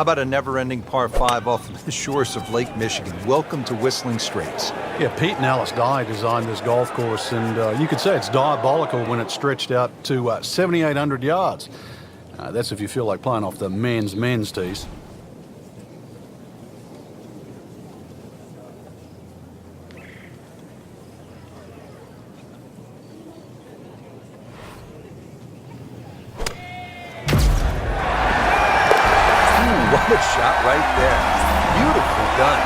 How about a never-ending par 5 off the shores of Lake Michigan? Welcome to Whistling Straits. Yeah, Pete and Alice Dye designed this golf course, and you could say it's diabolical when it's stretched out to 7,800 yards. That's if you feel like playing off the men's tees. What a shot right there. Beautifully done.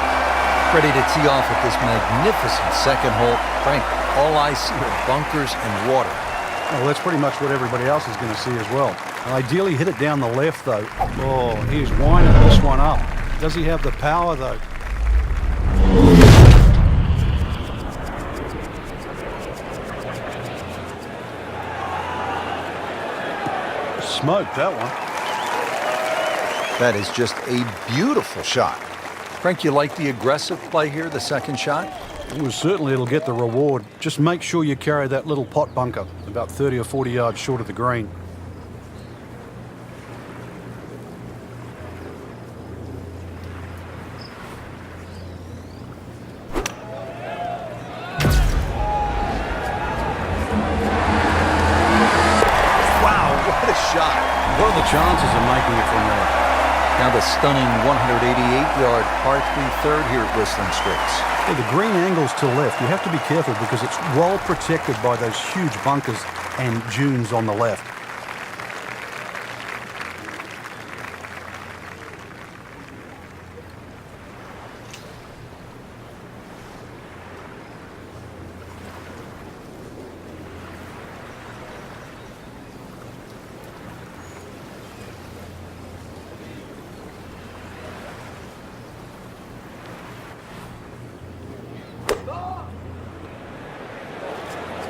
Ready to tee off at this magnificent second hole. Frank, all I see are bunkers and water. Well, that's pretty much what everybody else is going to see as well. Ideally hit it down the left, though. Oh, he's winding this one up. Does he have the power, though? Smoked that one. That is just a beautiful shot. Frank, you like the aggressive play here, the second shot? Well, certainly it'll get the reward. Just make sure you carry that little pot bunker about 30 or 40 yards short of the green. Wow, what a shot. What are the chances of making it from there? Now the stunning 188-yard par 3 third here at Whistling Straits. Yeah, the green angles to the left. You have to be careful because it's well protected by those huge bunkers and dunes on the left.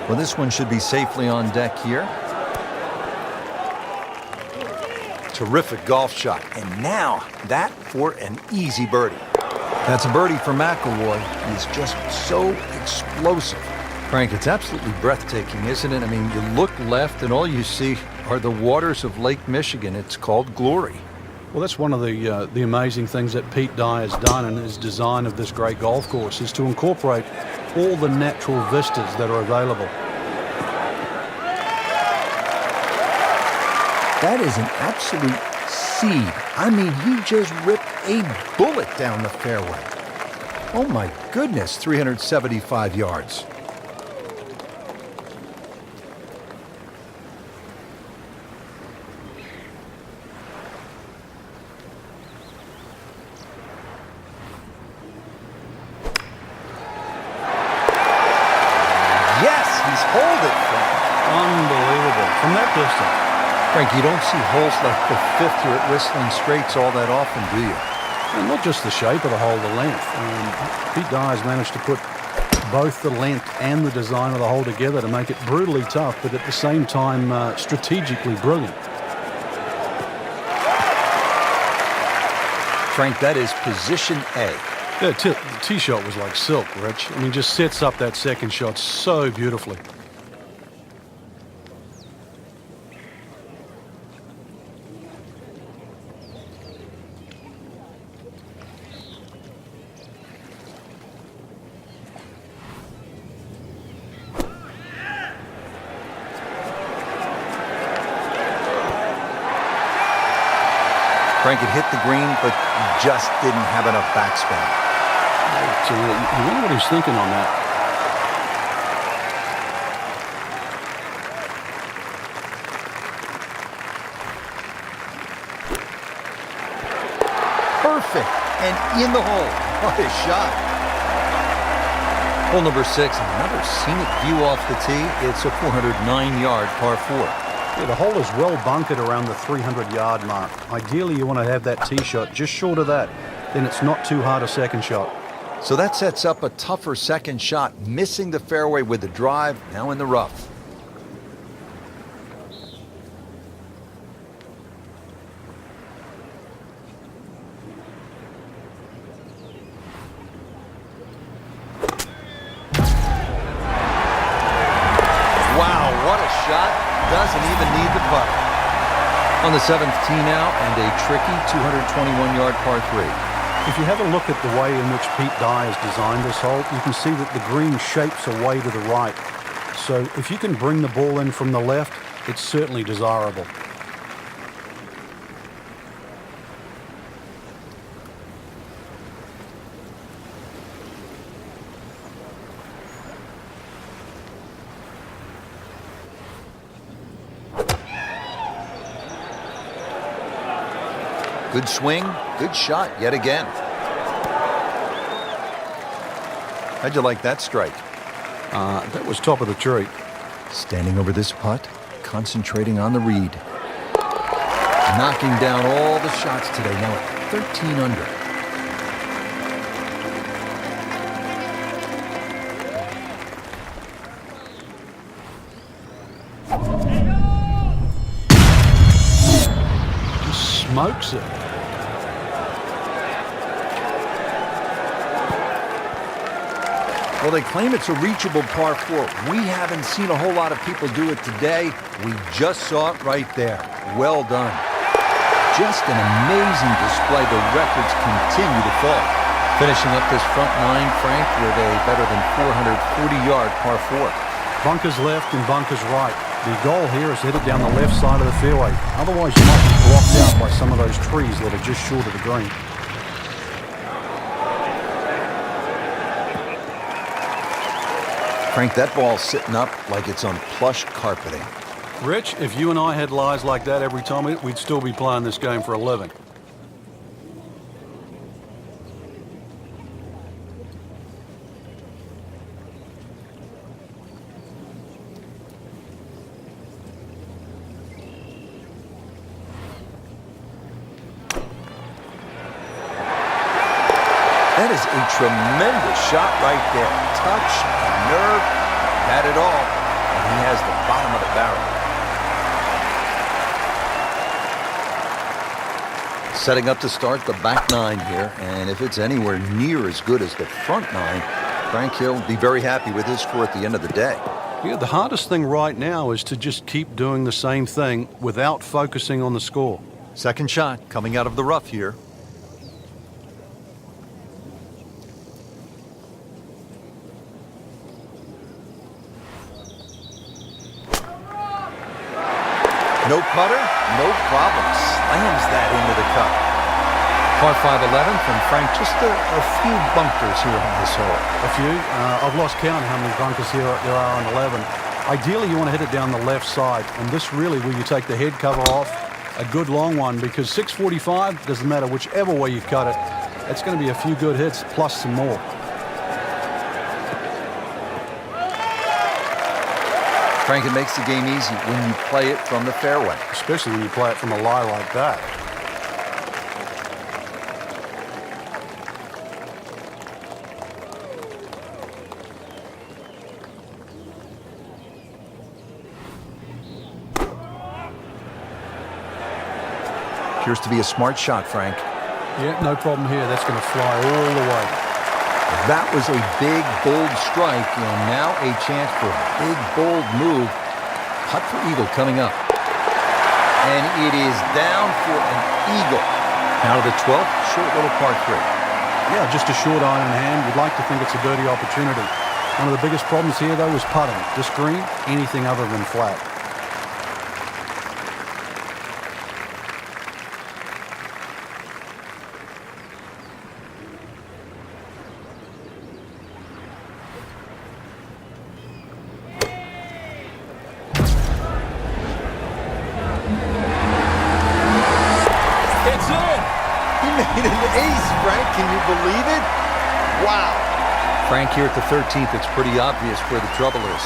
Well, this one should be safely on deck here. Terrific golf shot. And now that for an easy birdie. That's a birdie for McIlroy. He's just so explosive. Frank, it's absolutely breathtaking, isn't it? I mean, you look left and all you see are the waters of Lake Michigan. It's called glory. Well, that's one of the amazing things that Pete Dye has done in his design of this great golf course, is to incorporate all the natural vistas that are available. That is an absolute seed. I mean, he just ripped a bullet down the fairway. Oh my goodness, 375 yards. Hold it, Frank. Unbelievable. From that distance. Frank, you don't see holes like the fifth here at Whistling Straits all that often, do you? And not just the shape of the hole, the length. Pete Dye has managed to put both the length and the design of the hole together to make it brutally tough, but at the same time, strategically brilliant. Frank, that is position A. Yeah, the tee shot was like silk, Rich. I mean, just sets up that second shot so beautifully. Frank had hit the green, but just didn't have enough backspin. So you wonder what he's thinking on that. Perfect, and in the hole. What a shot. Hole number 6, another scenic view off the tee. It's a 409-yard par 4. Yeah, the hole is well bunkered around the 300-yard mark. Ideally, you want to have that tee shot just short of that. Then it's not too hard a second shot. So that sets up a tougher second shot, missing the fairway with the drive, now in the rough. Wow, what a shot. Doesn't even need the putt. On the 7th tee now, and a tricky 221-yard par 3. If you have a look at the way in which Pete Dye has designed this hole, you can see that the green shapes away to the right. So if you can bring the ball in from the left, it's certainly desirable. Good swing, good shot yet again. How'd you like that strike? That was top of the tree. Standing over this putt, concentrating on the read. Knocking down all the shots today, now at 13 under. Smokes it. Well, they claim it's a reachable par 4. We haven't seen a whole lot of people do it today. We just saw it right there. Well done. Just an amazing display. The records continue to fall. Finishing up this front nine, Frank, with a better than 440-yard par 4. Bunkers left and bunkers right. The goal here is to hit it down the left side of the fairway. Otherwise, you might be blocked out by some of those trees that are just short of the green. Frank, that ball's sitting up like it's on plush carpeting. Rich, if you and I had lies like that every time, we'd still be playing this game for a living. That is a tremendous shot right there. Touch and nerve, had it all, and he has the bottom of the barrel. Setting up to start the back nine here, and if it's anywhere near as good as the front nine, Frank Hill will be very happy with his score at the end of the day. Yeah, the hardest thing right now is to just keep doing the same thing without focusing on the score. Second shot coming out of the rough here. No putter, no problem. Slams that into the cup. Par 5 11 from Frank. Just a few bunkers here on this hole. A few. I've lost count how many bunkers here there are on 11. Ideally, you want to hit it down the left side. And this really where you take the head cover off. A good long one because 645, doesn't matter whichever way you cut it. It's going to be a few good hits plus some more. Frank, it makes the game easy when you play it from the fairway. Especially when you play it from a lie like that. Appears to be a smart shot, Frank. Yeah, no problem here. That's going to fly all the way. That was a big, bold strike, and now a chance for a big, bold move. Putt for eagle coming up. And it is down for an eagle. Now to the 12th, short little par 3. Yeah, just a short iron in hand. You'd like to think it's a birdie opportunity. One of the biggest problems here, though, is putting. This green, anything other than flat. Made an ace, Frank. Can you believe it? Wow. Frank, here at the 13th, it's pretty obvious where the trouble is.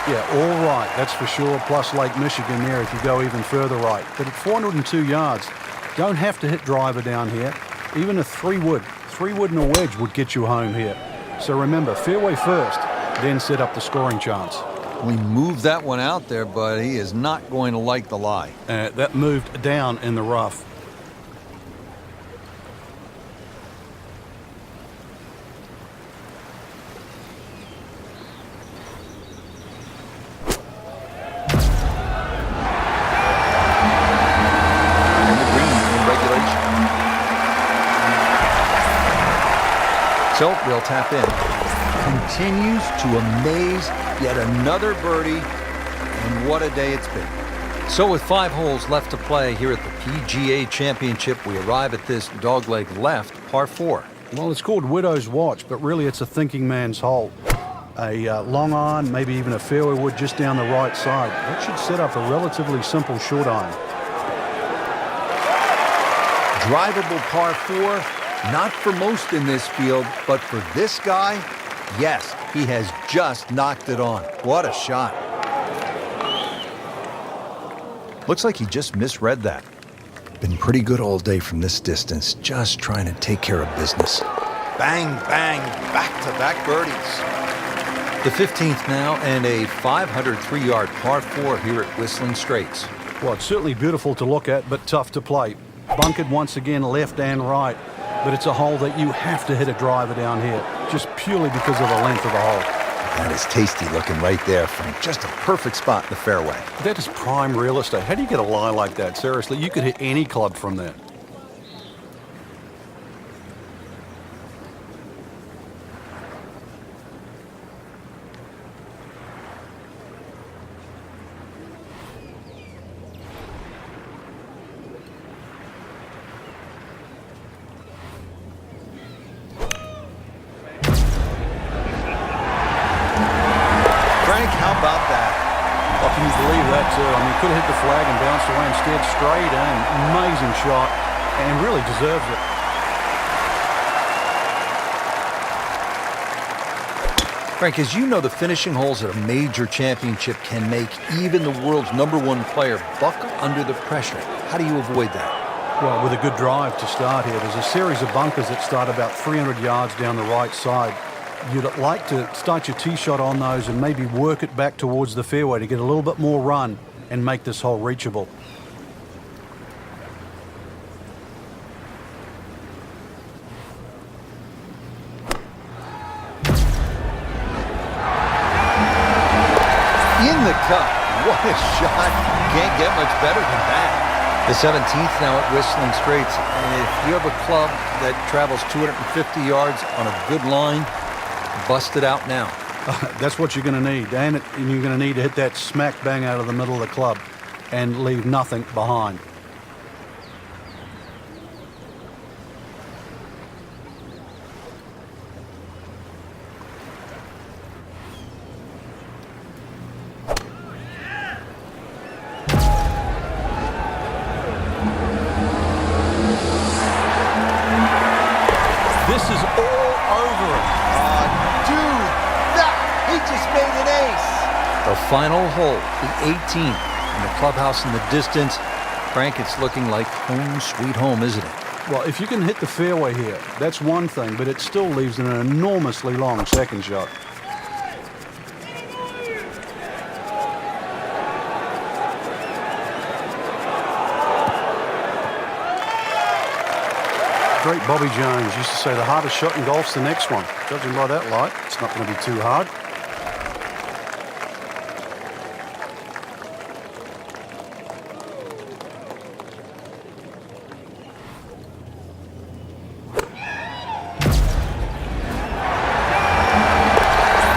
Yeah, all right, that's for sure, plus Lake Michigan there if you go even further right. But at 402 yards, don't have to hit driver down here. Even a 3-wood and a wedge would get you home here. So remember, fairway first, then set up the scoring chance. We moved that one out there, but he is not going to like the lie. That moved down in the rough. So we'll tap in. Continues to amaze, yet another birdie, and what a day it's been. So with 5 holes left to play here at the PGA Championship, we arrive at this dogleg left, par 4. Well, it's called Widow's Watch, but really it's a thinking man's hole. A long iron, maybe even a fairway wood just down the right side. That should set up a relatively simple short iron. Drivable par 4, not for most in this field, but for this guy, yes, he has just knocked it on. What a shot. Looks like he just misread that. Been pretty good all day from this distance, just trying to take care of business. Bang, bang, back-to-back birdies. The 15th now, and a 503-yard par 4 here at Whistling Straits. Well, it's certainly beautiful to look at, but tough to play. Bunkered once again left and right, but it's a hole that you have to hit a driver down here, just purely because of the length of the hole. That is tasty looking right there, Frank. Just a perfect spot in the fairway. That is prime real estate. How do you get a lie like that? Seriously, you could hit any club from there. How about that? Well, can you believe that, too? I mean, could have hit the flag and bounced away instead. Straight in. Amazing shot. And really deserves it. Frank, as you know, the finishing holes at a major championship can make even the world's #1 player buckle under the pressure. How do you avoid that? Well, with a good drive to start here. There's a series of bunkers that start about 300 yards down the right side. You'd like to start your tee shot on those and maybe work it back towards the fairway to get a little bit more run and make this hole reachable. In the cup. What a shot. Can't get much better than that. The 17th now at Whistling Straits. And if you have a club that travels 250 yards on a good line, bust it out now. That's what you're going to need, and you're going to need to hit that smack bang out of the middle of the club and leave nothing behind. This is all over it. He just made an ace. The final hole, the 18th, and the clubhouse in the distance. Frank, it's looking like home sweet home, isn't it? Well, if you can hit the fairway here, that's one thing, but it still leaves an enormously long second shot. Great Bobby Jones used to say the hardest shot in golf's the next one. Judging by that light, it's not going to be too hard.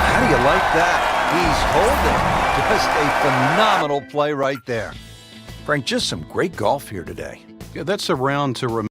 How do you like that? He's holding. Just a phenomenal play right there. Frank, just some great golf here today. Yeah, that's a round to remember.